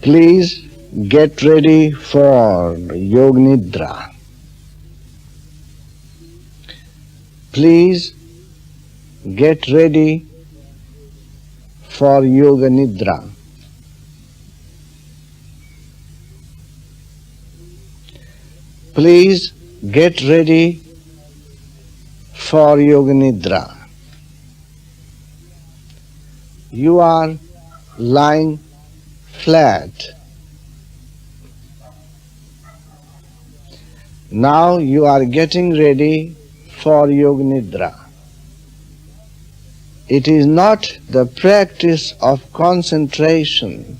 Please get ready for Yoga Nidra. Please get ready for Yoga Nidra. Please get ready for Yoga Nidra. You are lying flat. Now you are getting ready for Yoga Nidra. It is not the practice of concentration.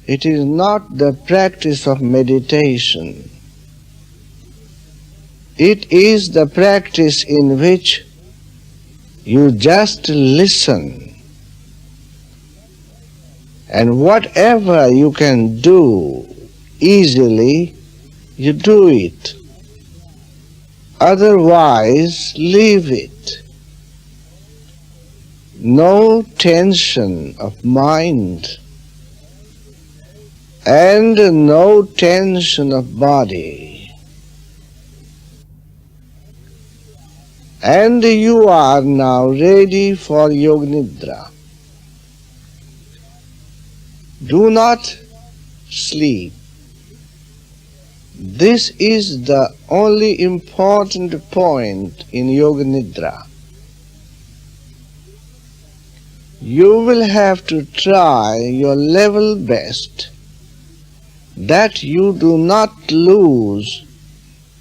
It is not the practice of meditation. It is the practice in which you just listen, and whatever you can do easily, you do it. Otherwise, leave it. No tension of mind and no tension of body. And you are now ready for Yoga Nidra. Do not sleep. This is the only important point in Yoga Nidra. You will have to try your level best that you do not lose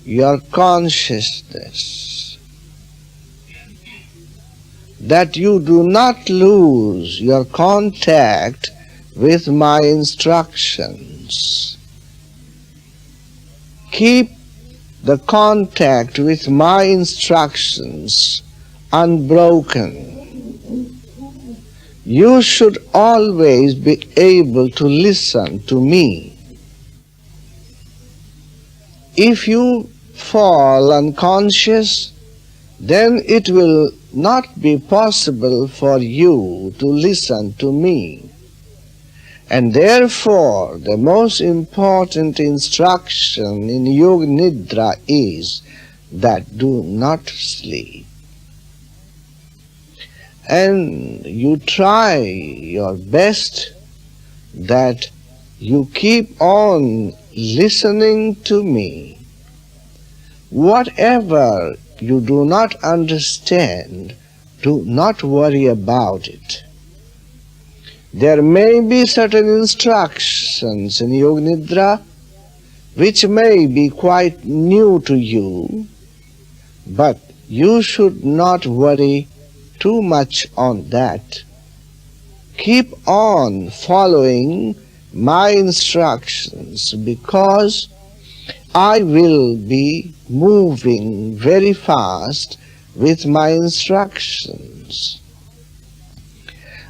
your consciousness, that you do not lose your contact with my instructions. Keep the contact with my instructions unbroken. You should always be able to listen to me. If you fall unconscious, then it will not be possible for you to listen to me. And therefore, the most important instruction in Yoga Nidra is that do not sleep. And you try your best that you keep on listening to me. Whatever you do not understand, do not worry about it. There may be certain instructions in Yoga Nidra which may be quite new to you, but you should not worry too much on that. Keep on following my instructions because I will be moving very fast with my instructions.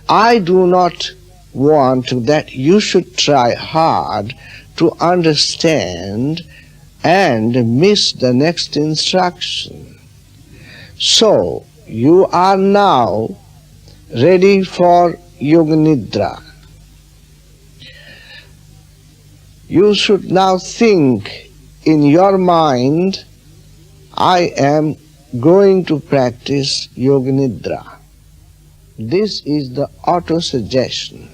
I do not want that you should try hard to understand and miss the next instruction. So, you are now ready for Yoga Nidra. You should now think in your mind, I am going to practice Yoga Nidra. This is the auto-suggestion.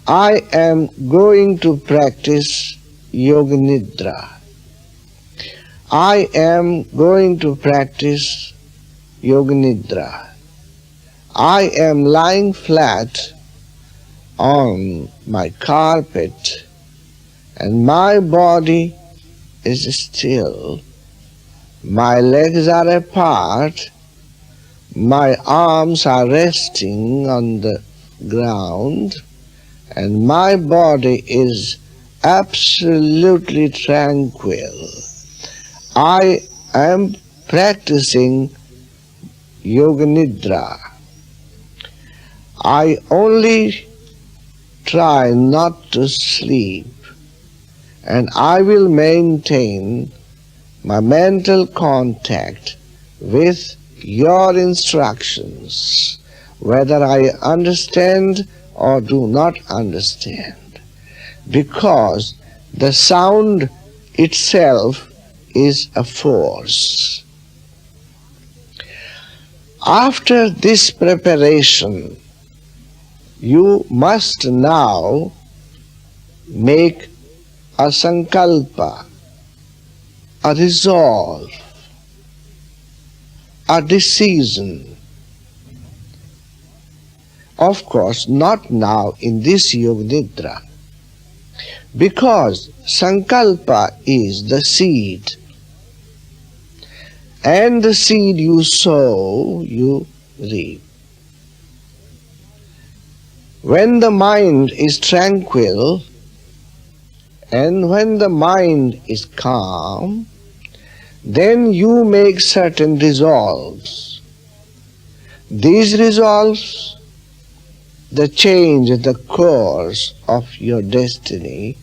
I am going to practice Yoga Nidra. I am going to practice Yoga Nidra. I am lying flat on my carpet and my body is still. My legs are apart. My arms are resting on the ground and my body is absolutely tranquil. I am practicing Yoga Nidra. I only try not to sleep, and I will maintain my mental contact with your instructions, whether I understand or do not understand, because the sound itself is a force. After this preparation, you must now make a sankalpa, a resolve, a decision. Of course, not now in this Yoga Nidra, because sankalpa is the seed, and the seed you sow, you reap. When the mind is tranquil and when the mind is calm, then you make certain resolves. These resolves, they change the course of your destiny,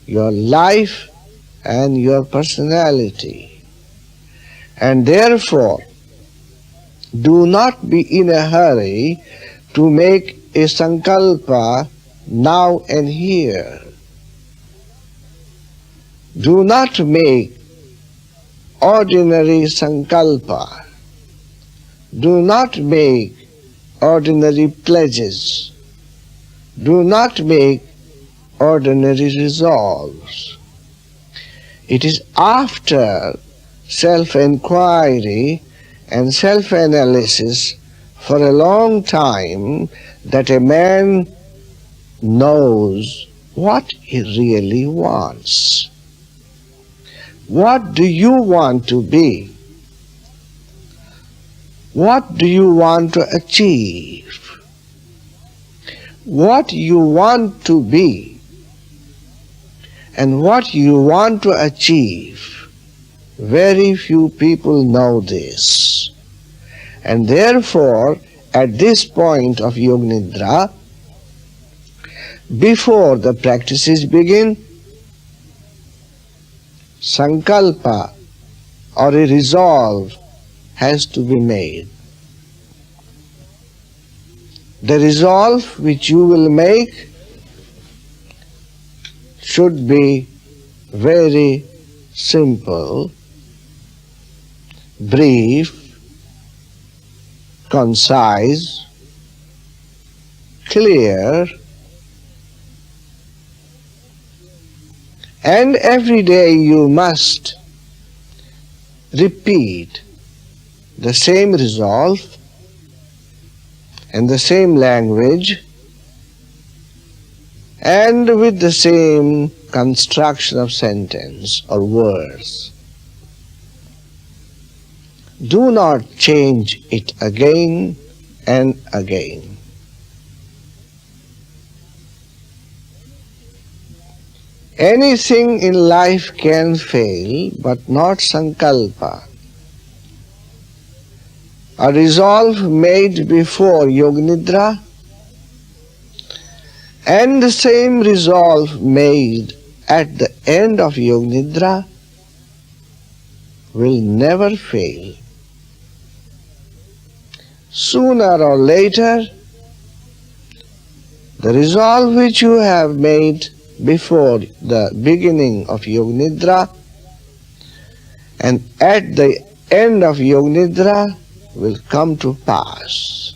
your life, and your personality. And therefore, do not be in a hurry to make a sankalpa now and here. Do not make ordinary sankalpa. Do not make ordinary pledges. Do not make ordinary resolves. It is after self-inquiry and self-analysis for a long time that a man knows what he really wants. What do you want to be? What do you want to achieve? What you want to be and what you want to achieve, very few people know this. And therefore, at this point of Yoga Nidra, before the practices begin, sankalpa or a resolve has to be made. The resolve which you will make should be very simple, brief, concise, clear, and every day you must repeat the same resolve in the same language and with the same construction of sentence or words. Do not change it again and again. Anything in life can fail, but not sankalpa. A resolve made before Yoga Nidra and the same resolve made at the end of Yoga Nidra will never fail. Sooner or later, the resolve which you have made before the beginning of Yoga Nidra and at the end of Yoga Nidra will come to pass.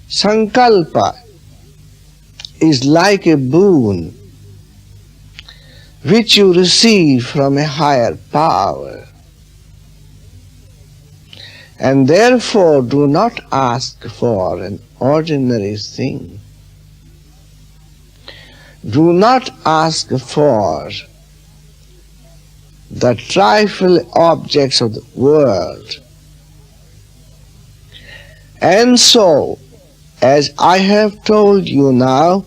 Sankalpa is like a boon which you receive from a higher power, and therefore do not ask for an ordinary thing. Do not ask for the trifle objects of the world. And so, as I have told you now,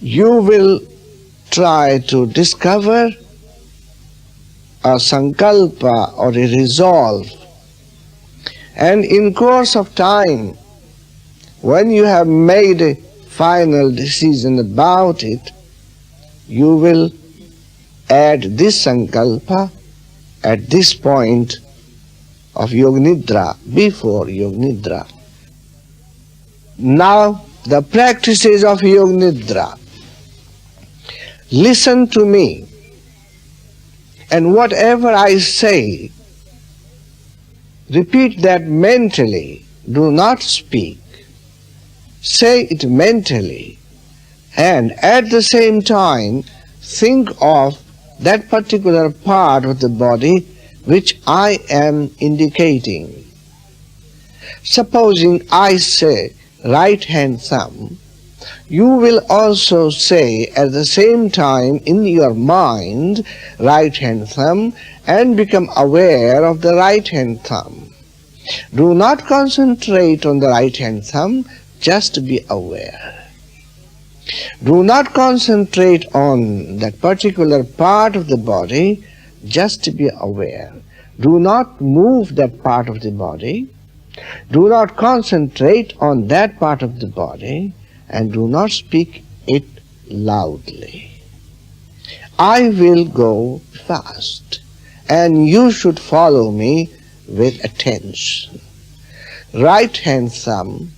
you will try to discover a sankalpa or a resolve, and in course of time, when you have made a final decision about it, you will add this sankalpa at this point of Yoga Nidra, before Yoga Nidra. Now the practices of Yoga Nidra. Listen to me, and whatever I say, repeat that mentally. Do not speak. Say it mentally, and at the same time think of that particular part of the body which I am indicating. Supposing I say right hand thumb, you will also say at the same time in your mind right hand thumb and become aware of the right hand thumb. Do not concentrate on the right hand thumb, just be aware. Do not concentrate on that particular part of the body, just be aware. Do not move that part of the body. Do not concentrate on that part of the body, and do not speak it loudly. I will go fast, and you should follow me with attention. Right hand thumb,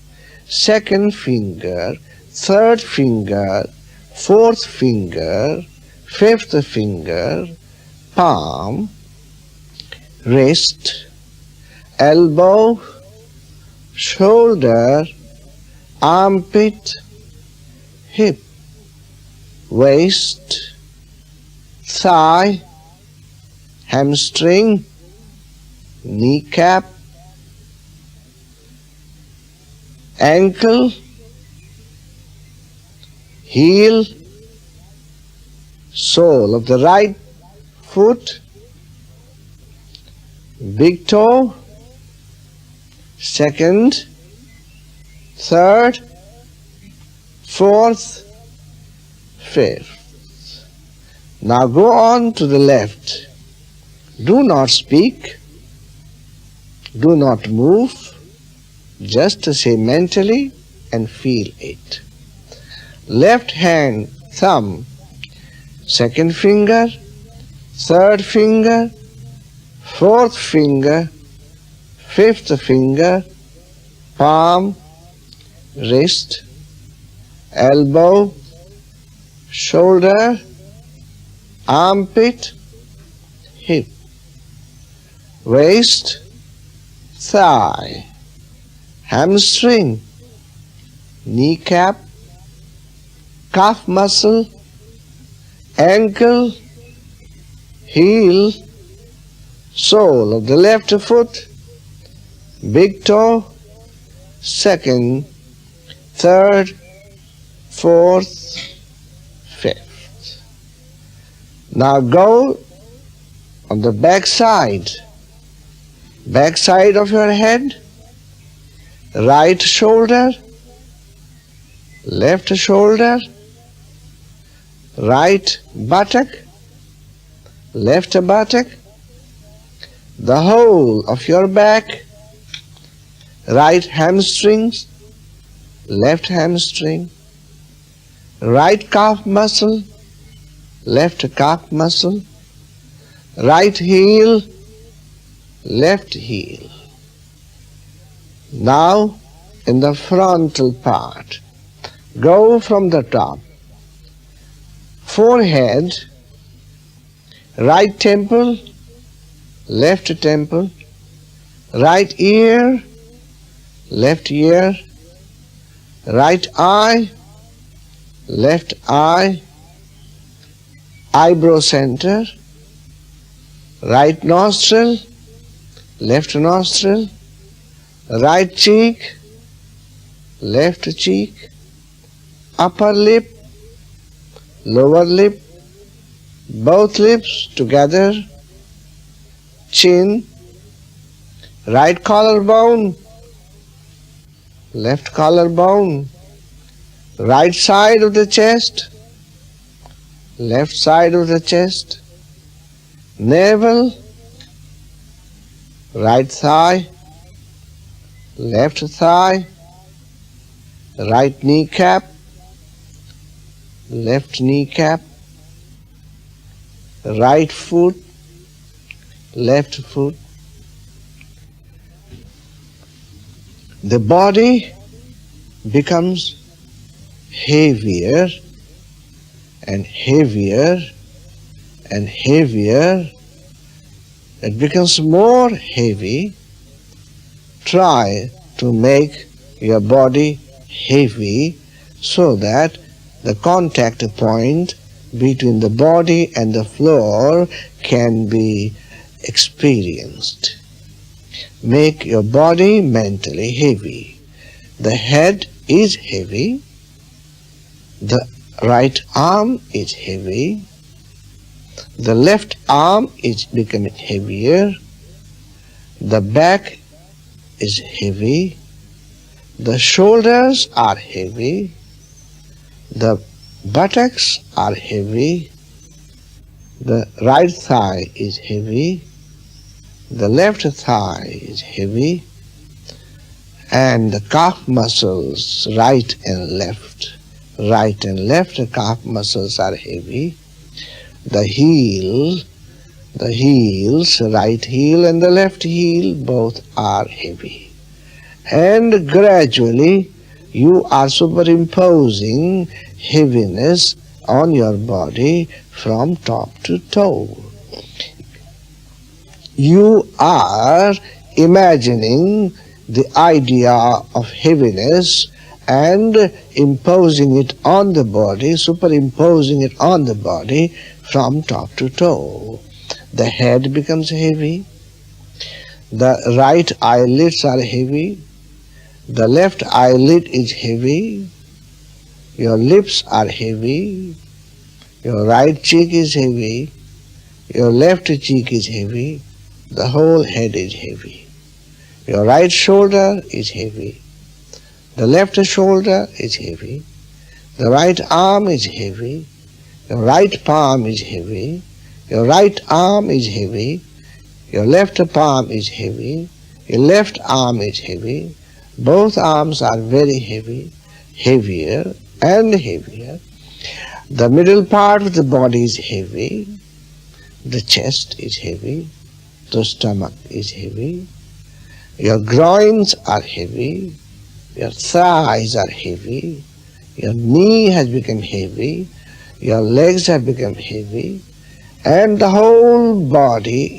second finger, third finger, fourth finger, fifth finger, palm, wrist, elbow, shoulder, armpit, hip, waist, thigh, hamstring, kneecap, ankle, heel, sole of the right foot, big toe, second, third, fourth, fifth. Now go on to the left. Do not speak, do not move, just say mentally and feel it. Left hand thumb, second finger, third finger, fourth finger, fifth finger, palm, wrist, elbow, shoulder, armpit, hip, waist, thigh, hamstring, kneecap, calf muscle, ankle, heel, sole of the left foot, big toe, second, third, fourth, fifth. Now go on the back side of your head, right shoulder, left shoulder, right buttock, left buttock, the whole of your back, right hamstrings, left hamstring, right calf muscle, left calf muscle, right heel, left heel. Now in the frontal part, go from the top, forehead, right temple, left temple, right ear, left ear, right eye, left eye, eyebrow center, right nostril, left nostril, right cheek, left cheek, upper lip, lower lip, both lips together, chin, right collarbone, left collarbone, right side of the chest, left side of the chest, navel, right thigh, left thigh, right kneecap, left kneecap, right foot, left foot. The body becomes heavier and heavier and heavier. It becomes more heavy. Try to make your body heavy so that the contact point between the body and the floor can be experienced. Make your body mentally heavy. The head is heavy. The right arm is heavy. The left arm is becoming heavier. The back is heavy. The shoulders are heavy. The buttocks are heavy. The right thigh is heavy. The left thigh is heavy. And the calf muscles, right and left calf muscles are heavy. The heels, right heel and the left heel, both are heavy. And gradually you are superimposing heaviness on your body from top to toe. You are imagining the idea of heaviness and imposing it on the body, superimposing it on the body from top to toe. The head becomes heavy. The right eyelids are heavy. The left eyelid is heavy. Your lips are heavy. Your right cheek is heavy. Your left cheek is heavy. The whole head is heavy. Your right shoulder is heavy. The left shoulder is heavy. The right arm is heavy. Your right palm is heavy. Your right arm is heavy. Your left palm is heavy. Your left arm is heavy. Both arms are very heavy, heavier and heavier. The middle part of the body is heavy. The chest is heavy. The stomach is heavy. Your groins are heavy. Your thighs are heavy. Your knee has become heavy. Your legs have become heavy. And the whole body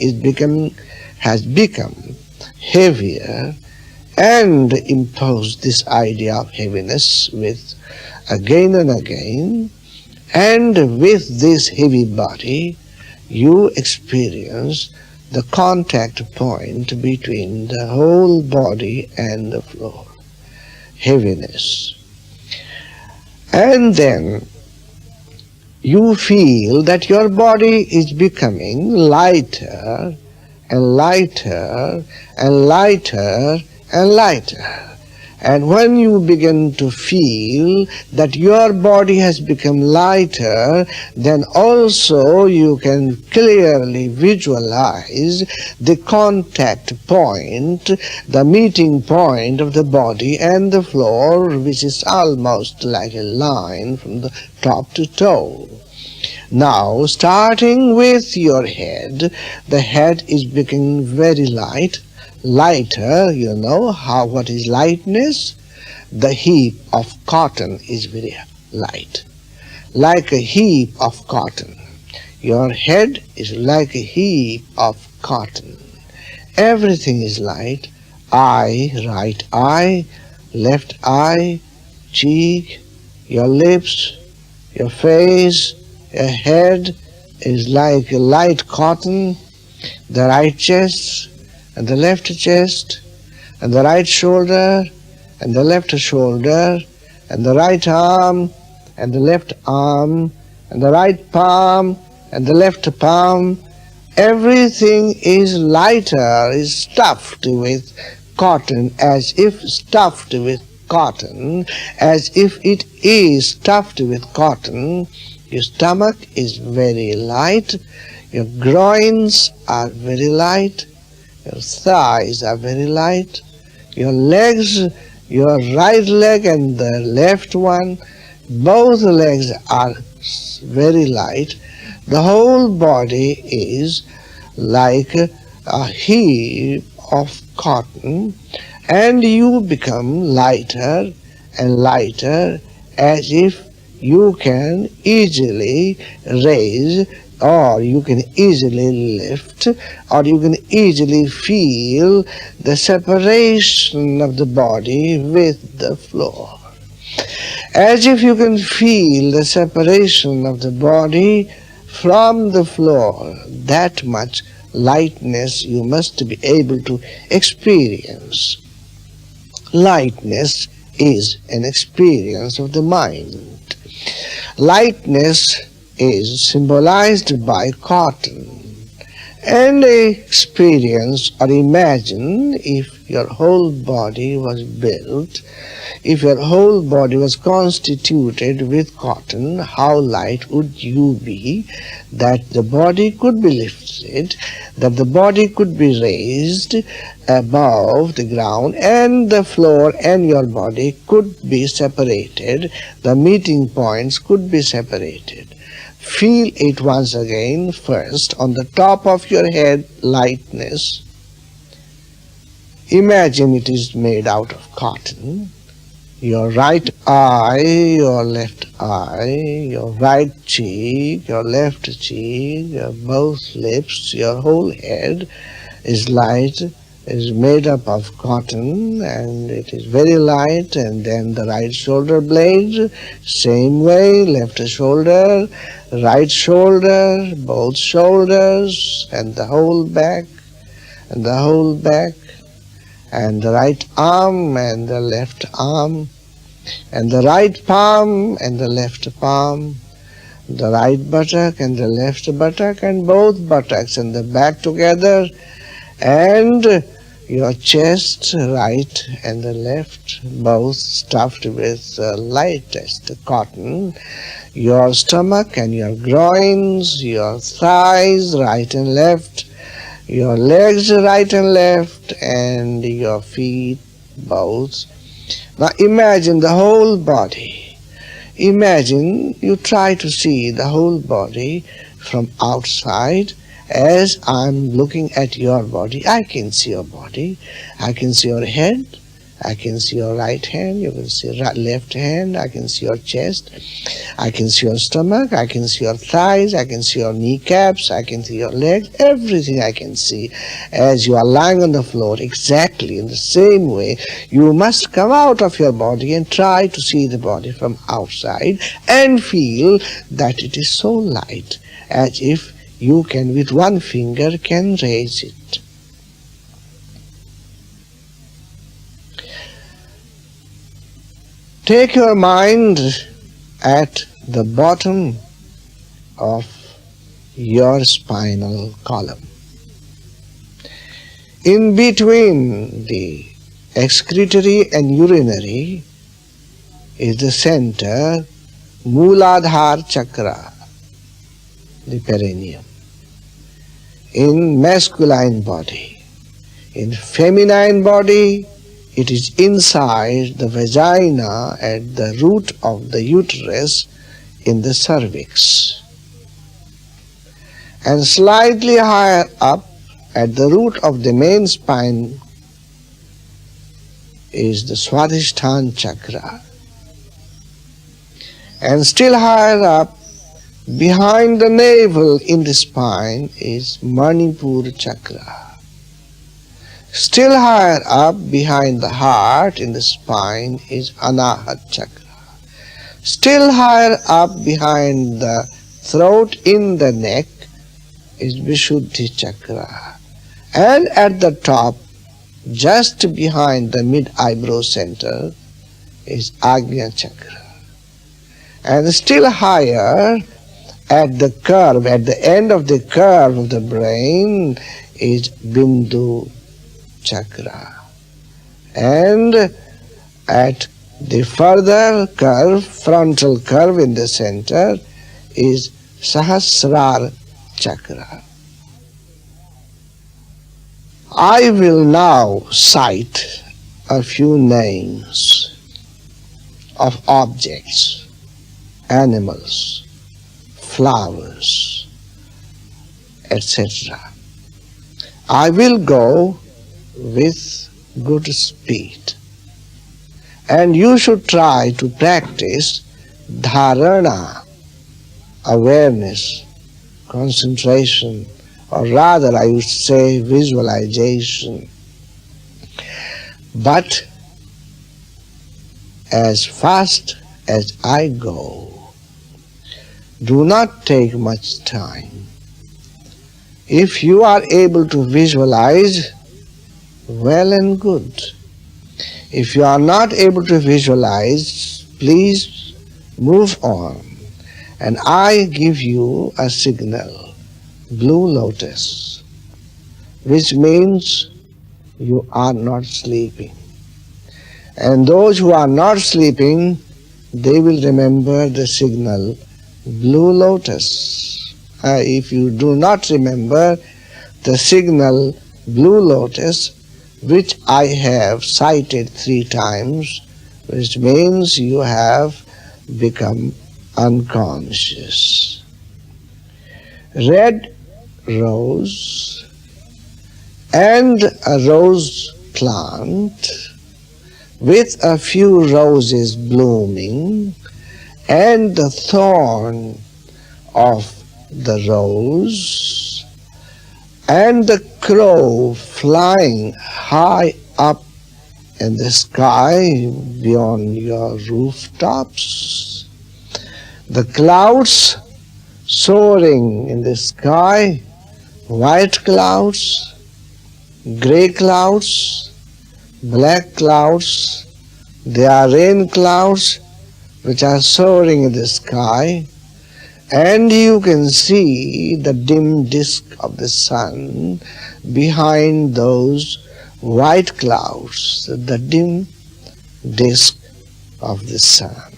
has become heavier and imposed this idea of heaviness with again and again. And with this heavy body, you experience the contact point between the whole body and the floor. Heaviness. And then you feel that your body is becoming lighter and lighter and lighter and lighter. And when you begin to feel that your body has become lighter, then also you can clearly visualize the contact point, the meeting point of the body and the floor, which is almost like a line from the top to toe. Now, starting with your head, the head is becoming very light. Lighter, you know what is lightness? The heap of cotton is very light. Like a heap of cotton. Your head is like a heap of cotton. Everything is light. Eye, right eye, left eye, cheek, your lips, your face, your head is like a light cotton. The right chest, and the left chest, and the right shoulder, and the left shoulder, and the right arm, and the left arm, and the right palm, and the left palm. Everything is lighter, is stuffed with cotton, as if stuffed with cotton, as if it is stuffed with cotton. Your stomach is very light, your groins are very light, your thighs are very light, your legs, your right leg and the left one, both legs are very light. The whole body is like a heap of cotton, and you become lighter and lighter, as if you can easily raise, or you can easily lift, or you can easily feel the separation of the body with the floor. As if you can feel the separation of the body from the floor, that much lightness you must be able to experience. Lightness is an experience of the mind. Lightness is symbolized by cotton. And experience or imagine if your whole body was built, if your whole body was constituted with cotton, how light would you be, that the body could be lifted, that the body could be raised above the ground, and the floor and your body could be separated, the meeting points could be separated. Feel it once again. First, on the top of your head, lightness. Imagine it is made out of cotton. Your right eye, your left eye, your right cheek, your left cheek, your both lips, your whole head is light, is made up of cotton, and it is very light. And then the right shoulder blade, same way, left shoulder, right shoulder, both shoulders, and the whole back, and the whole back, and the right arm and the left arm, and the right palm and the left palm, the right buttock and the left buttock, and both buttocks and the back together, and your chest, right and the left, both stuffed with lightest cotton, your stomach and your groins, your thighs, right and left, your legs, right and left, and your feet, both. Now imagine the whole body. Imagine you try to see the whole body from outside. As I'm looking at your body, I can see your body. I can see your head. I can see your right hand. You can see your left hand. I can see your chest. I can see your stomach. I can see your thighs. I can see your kneecaps. I can see your legs. Everything I can see. As you are lying on the floor, exactly in the same way, you must come out of your body and try to see the body from outside and feel that it is so light, as if you can with one finger can raise it. Take your mind at the bottom of your spinal column. In between the excretory and urinary is the center Mooladhara chakra, the perineum. In masculine body. In feminine body, it is inside the vagina at the root of the uterus in the cervix. And slightly higher up at the root of the main spine is the Swadhisthana chakra. And still higher up behind the navel in the spine is Manipura chakra. Still higher up behind the heart in the spine is Anahat chakra. Still higher up behind the throat in the neck is Vishuddhi chakra. And at the top, just behind the mid-eyebrow center, is Agnya chakra. And still higher at the curve, at the end of the curve of the brain is Bindu chakra. And at the further curve, frontal curve in the center is Sahasrara chakra. I will now cite a few names of objects, animals, flowers, etc. I will go with good speed. And you should try to practice dharana, awareness, concentration, or rather I would say visualization. But as fast as I go, do not take much time. If you are able to visualize, well and good. If you are not able to visualize, please move on. And I give you a signal, blue lotus, which means you are not sleeping. And those who are not sleeping, they will remember the signal, blue lotus. If you do not remember the signal, blue lotus, which I have cited 3 times, which means you have become unconscious. Red rose and a rose plant with a few roses blooming and the thorn of the rose and the crow flying high up in the sky beyond your rooftops, the clouds soaring in the sky, white clouds, gray clouds, black clouds, they are rain clouds which are soaring in the sky, and you can see the dim disk of the sun behind those white clouds, the dim disk of the sun.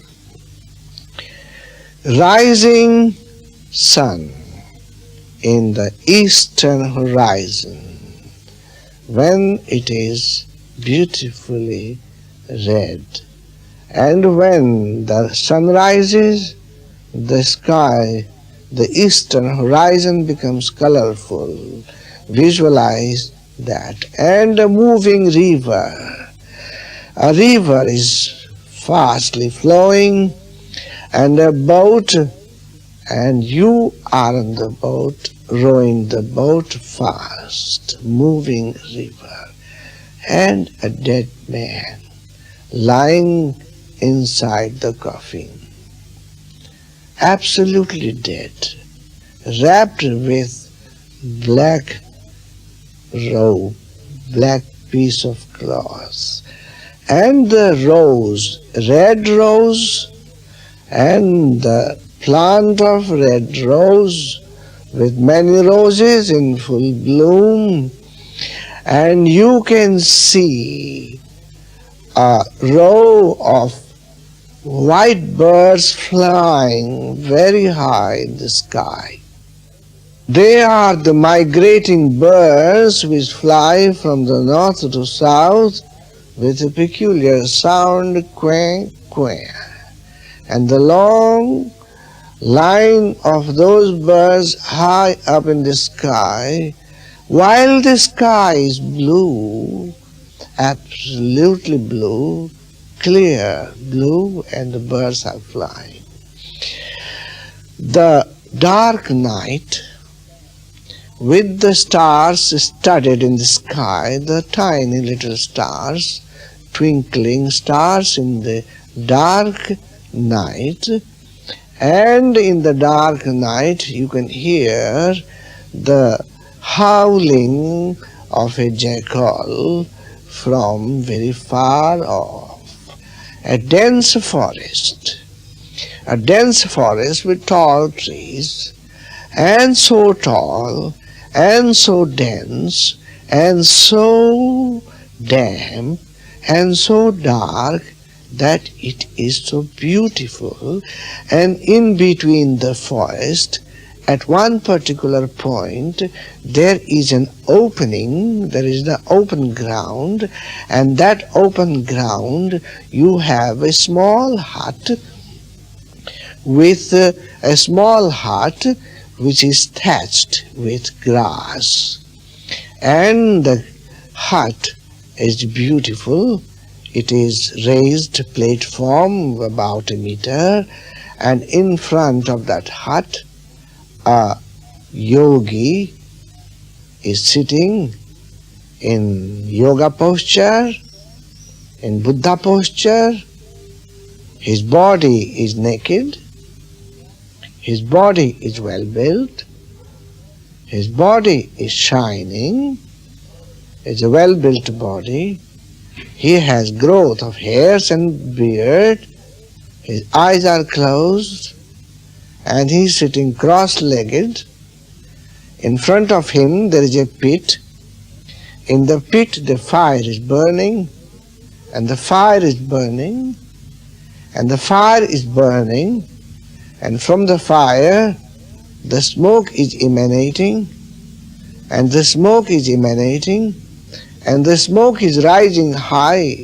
Rising sun in the eastern horizon, when it is beautifully red, and when the sun rises, the sky, the eastern horizon becomes colorful. Visualize that. And a moving river. A river is fastly flowing, and a boat, and you are on the boat, rowing the boat fast, moving river, and a dead man lying inside the coffin, absolutely dead, wrapped with black robe, black piece of cloth, and the rose, red rose, and the plant of red rose with many roses in full bloom, and you can see a row of white birds flying very high in the sky. They are the migrating birds which fly from the north to south with a peculiar sound, quang, quang. And the long line of those birds high up in the sky, while the sky is blue, absolutely blue, clear blue, and the birds are flying. The dark night with the stars studded in the sky, the tiny little stars, twinkling stars in the dark night, and in the dark night you can hear the howling of a jackal from very far off. A dense forest with tall trees, and so tall and so dense and so damp and so dark that it is so beautiful. And in between the forest, at one particular point, there is an opening, there is the open ground, and that open ground you have a small hut with a small hut which is thatched with grass. And the hut is beautiful. It is raised platform about a meter, and in front of that hut a yogi is sitting in yoga posture, in Buddha posture. His body is naked, his body is well built, his body is shining, it's a well built body. He has growth of hairs and beard, his eyes are closed, and he is sitting cross-legged. In front of him there is a pit. In the pit the fire is burning, and the fire is burning, and the fire is burning, and from the fire the smoke is emanating, and the smoke is emanating, and the smoke is rising high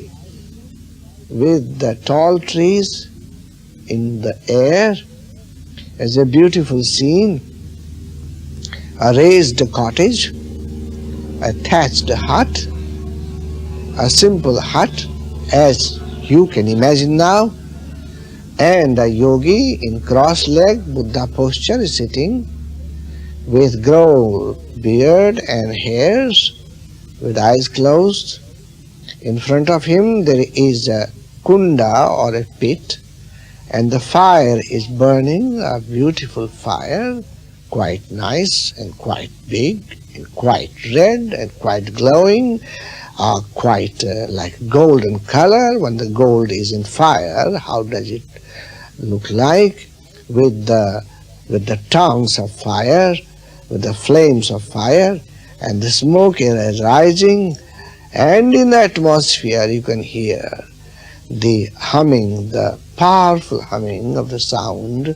with the tall trees in the air. As a beautiful scene, a raised cottage, a thatched hut, a simple hut as you can imagine now, and a yogi in cross-legged Buddha posture is sitting with grown beard and hairs, with eyes closed. In front of him there is a kunda or a pit, and the fire is burning, a beautiful fire, quite nice and quite big and quite red and quite glowing, quite like golden color. When the gold is in fire, how does it look like? With the tongues of fire, with the flames of fire, and the smoke is rising, and in the atmosphere you can hear the humming, the powerful humming of the sound,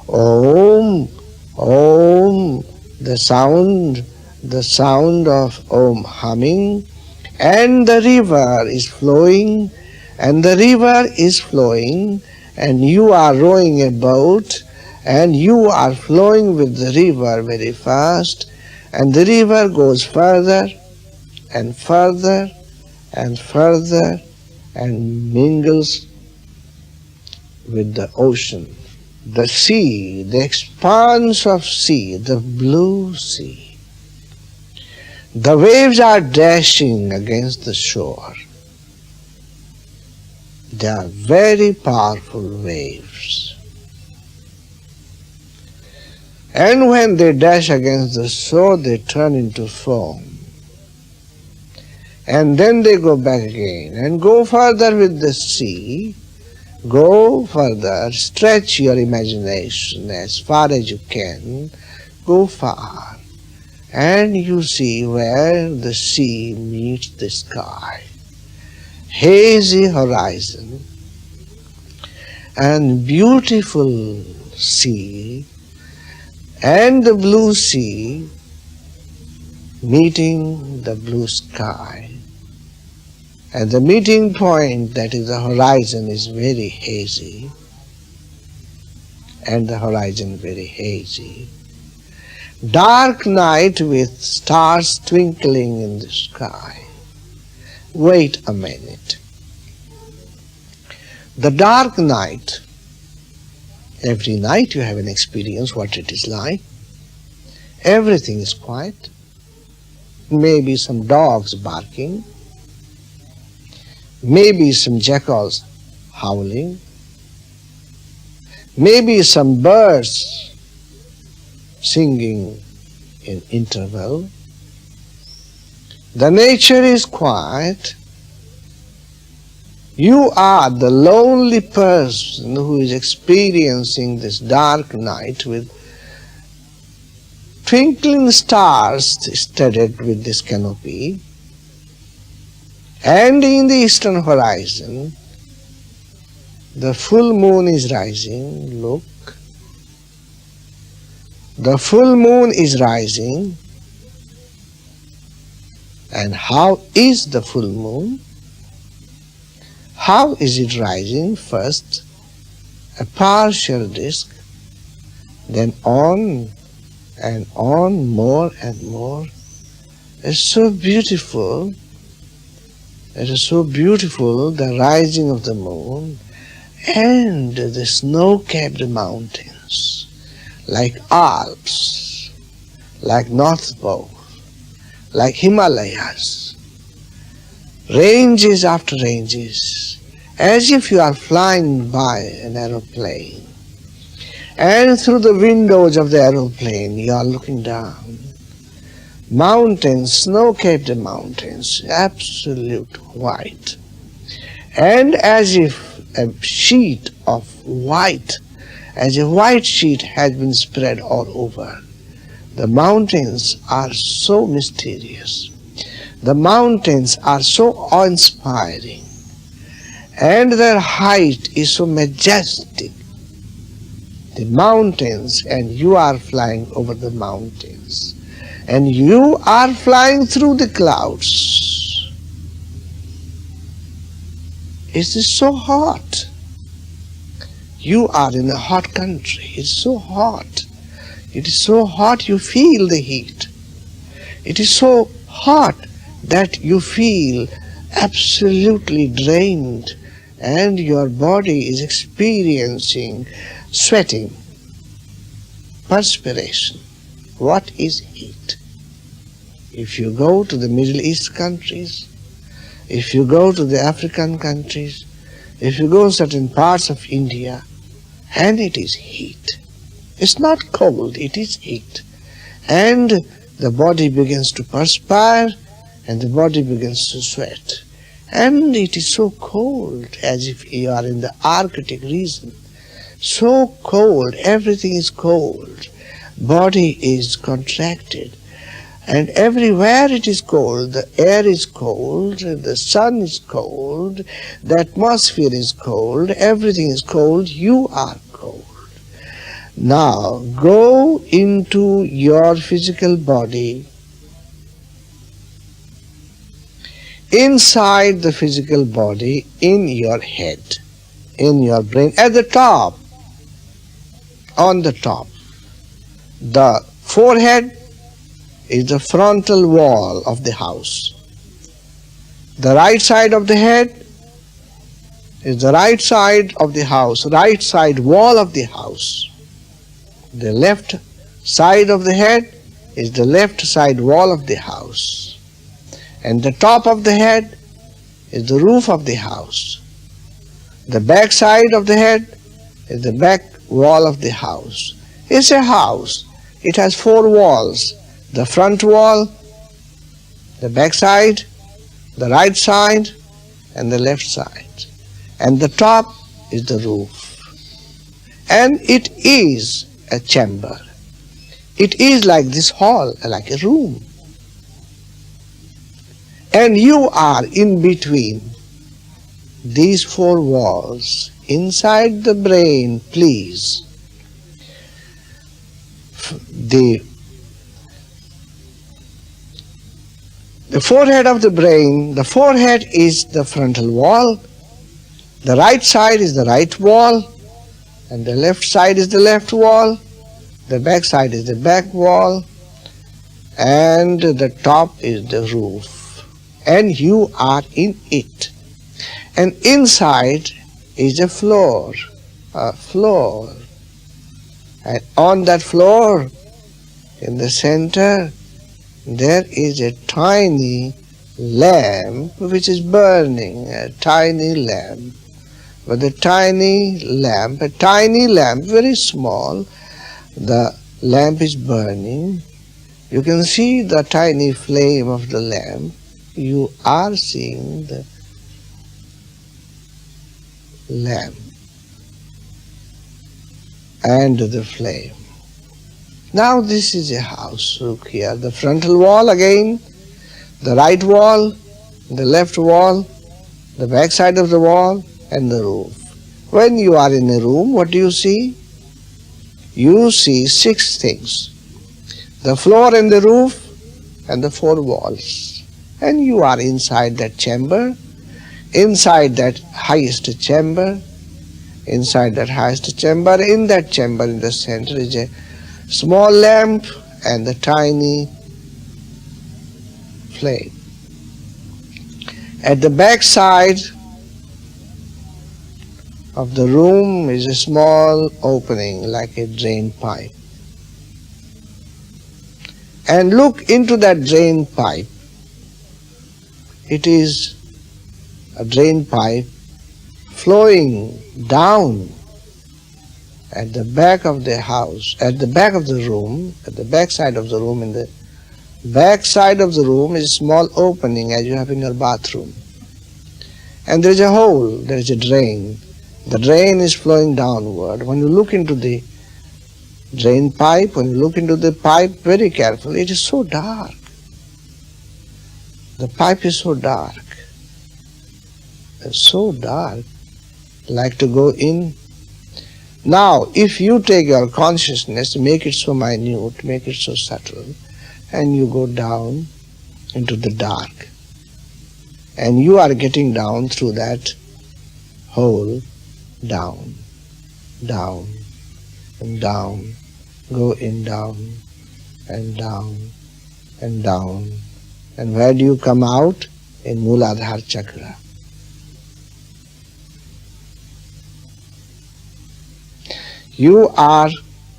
Om, Om, the sound of Om humming, and the river is flowing, and the river is flowing, and you are rowing a boat, and you are flowing with the river very fast, and the river goes further and further and further and mingles with the ocean, the sea, the expanse of sea, the blue sea. The waves are dashing against the shore. They are very powerful waves. And when they dash against the shore, they turn into foam. And then they go back again and go further with the sea. Go further, stretch your imagination as far as you can, go far, and you see where the sea meets the sky. Hazy horizon and beautiful sea, and the blue sea meeting the blue sky. And the meeting point, that is the horizon, is very hazy, and the horizon very hazy. Dark night with stars twinkling in the sky. Wait a minute. The dark night, every night you have an experience what it is like. Everything is quiet. Maybe some dogs barking, maybe some jackals howling, maybe some birds singing in interval. The nature is quiet. You are the lonely person who is experiencing this dark night with twinkling stars studded with this canopy. And in the eastern horizon, the full moon is rising. Look, the full moon is rising. And how is the full moon? How is it rising? First, a partial disk, then on and on, more and more. It's so beautiful. It is so beautiful, the rising of the moon and the snow-capped mountains, like Alps, like North Pole, like Himalayas, ranges after ranges, as if you are flying by an aeroplane. And through the windows of the aeroplane you are looking down. Mountains, snow-capped mountains, absolute white. And as if a sheet of white, as a white sheet has been spread all over. The mountains are so mysterious. The mountains are so awe-inspiring. And their height is so majestic. The mountains, and you are flying over the mountains. And you are flying through the clouds. It is so hot. You are in a hot country. It's so hot. It is so hot you feel the heat. It is so hot that you feel absolutely drained and your body is experiencing sweating, perspiration. What is heat? If you go to the Middle East countries, if you go to the African countries, if you go to certain parts of India, and it is heat. It's not cold, it is heat. And the body begins to perspire and the body begins to sweat. And it is so cold, as if you are in the Arctic region. So cold, everything is cold. Body is contracted. And everywhere it is cold, the air is cold, the sun is cold, the atmosphere is cold, everything is cold, you are cold. Now go into your physical body. Inside the physical body, in your head, in your brain, at the top, on the top, the forehead is the frontal wall of the house. The right side of the head is the right side of the house, right side wall of the house. The left side of the head is the left side wall of the house. And the top of the head is the roof of the house. The back side of the head is the back wall of the house. It's a house. It has 4 walls. The front wall, the back side, the right side, and the left side. And the top is the roof. And it is a chamber. It is like this hall, like a room. And you are in between these 4 walls, inside the brain, please. The forehead of the brain, the forehead is the frontal wall, the right side is the right wall, and the left side is the left wall, the back side is the back wall, and the top is the roof. And you are in it. And inside is a floor. And on that floor, in the center, there is a tiny lamp which is burning, a tiny lamp. But the tiny lamp, very small, the lamp is burning. You can see the tiny flame of the lamp. You are seeing the lamp and the flame. Now this is a house. Look here, the frontal wall again, the right wall, the left wall, the back side of the wall, and the roof. When you are in a room, what do you see? You see 6 things. The floor and the roof and the 4 walls. And you are inside that chamber, inside that highest chamber, inside that highest chamber. In that chamber, in the center, is a small lamp and the tiny flame. At the back side of the room is a small opening like a drain pipe. And look into that drain pipe. It is a drain pipe flowing down at the back of the house, at the back of the room, at the back side of the room. In the back side of the room is a small opening as you have in your bathroom. And there is a hole, there is a drain. The drain is flowing downward. When you look into the drain pipe, when you look into the pipe very carefully, it is so dark. The pipe is so dark. It's so dark. Like to go in. Now, if you take your consciousness, make it so minute, make it so subtle, and you go down into the dark, and you are getting down through that hole, down, down, and down, go in down, and down, and down. And where do you come out? In Mooladhara Chakra. You are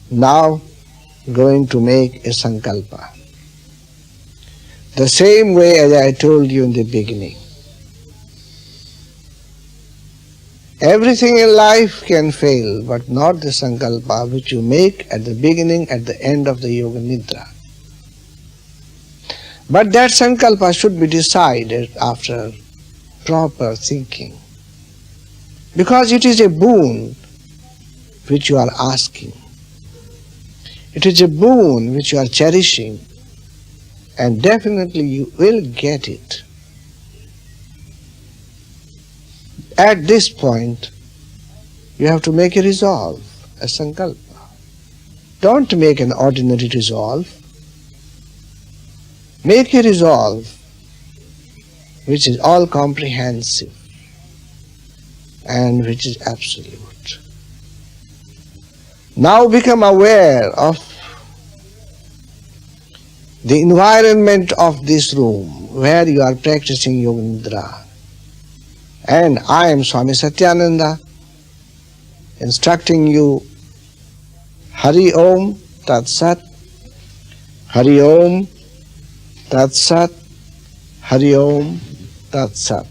now going to make a sankalpa. The same way as I told you in the beginning. Everything in life can fail, but not the sankalpa which you make at the beginning, at the end of the yoga nidra. But that sankalpa should be decided after proper thinking, because it is a boon which you are asking. It is a boon which you are cherishing, and definitely you will get it. At this point, you have to make a resolve, a sankalpa. Don't make an ordinary resolve. Make a resolve which is all comprehensive and which is absolute. Now become aware of the environment of this room where you are practicing Yoga Nidra. And I am Swami Satyananda instructing you Hari Om Tat Sat, Hari Om Tat Sat, Hari Om Tat Sat.